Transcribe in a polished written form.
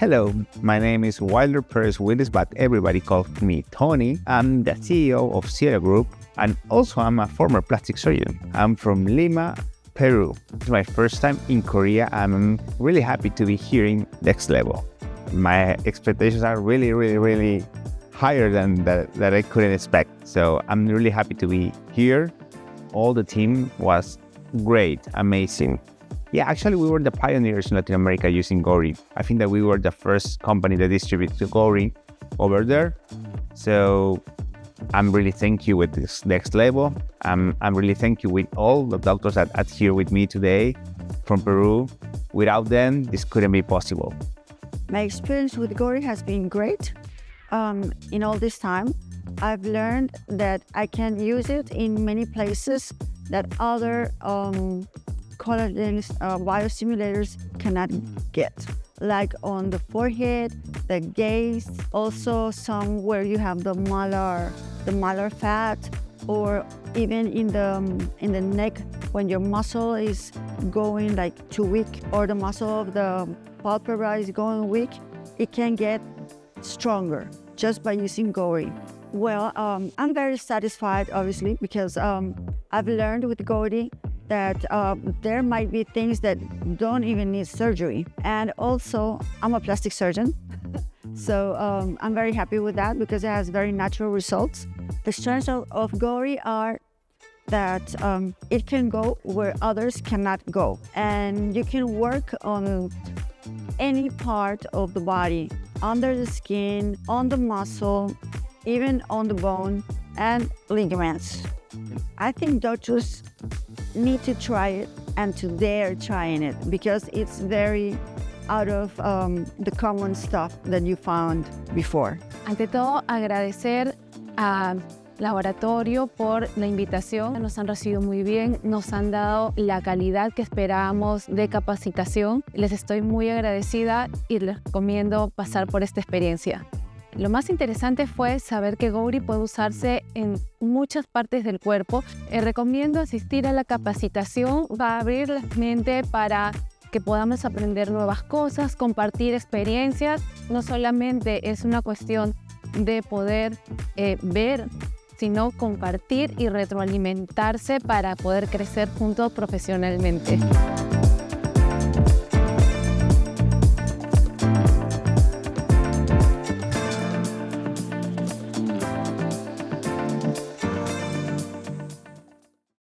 Hello, my name is Wilder Perez Willis, but everybody calls me Tony. I'm the CEO of Siela Group, and also I'm a former plastic surgeon. I'm from Lima, Peru. It's my first time in Korea. I'm really happy to be here in Dexlevo. My expectations are really higher than that I couldn't expect. So I'm really happy to be here. All the team was great, amazing. Yeah, actually, we were the pioneers in Latin America using GOURI. I think that we were the first company that distributed GOURI over there. So I'm really thank you with this Dexlevo. I'm really thank you with all the doctors that are here with me today from Peru. Without them, this couldn't be possible. My experience with GOURI has been great. In all this time, I've learned that I can use it in many places that other collagen biostimulators cannot get, like on the forehead, the gaze, also some where you have the malar fat, or even in the neck when your muscle is going like too weak, or the muscle of the palpebra is going weak. It can get stronger just by using GOURI. Well, I'm very satisfied, obviously, because I've learned with GOURI that there might be things that don't even need surgery. And also, I'm a plastic surgeon, so I'm very happy with that because it has very natural results. The strengths of GOURI are that it can go where others cannot go. And you can work on any part of the body, under the skin, on the muscle, even on the bone and ligaments. I think doctors need to try it and to dare trying it because it's very out of the common stuff that you found before. Ante todo, agradecer al laboratorio por la invitación. Nos han recibido muy bien, nos han dado la calidad que esperábamos de capacitación. Les estoy muy agradecida y les recomiendo pasar por esta experiencia. Lo más interesante fue saber que GOURI puede usarse en muchas partes del cuerpo. Recomiendo asistir a la capacitación, va a abrir la mente para que podamos aprender nuevas cosas, compartir experiencias. No solamente es una cuestión de poder ver, sino compartir y retroalimentarse para poder crecer juntos profesionalmente.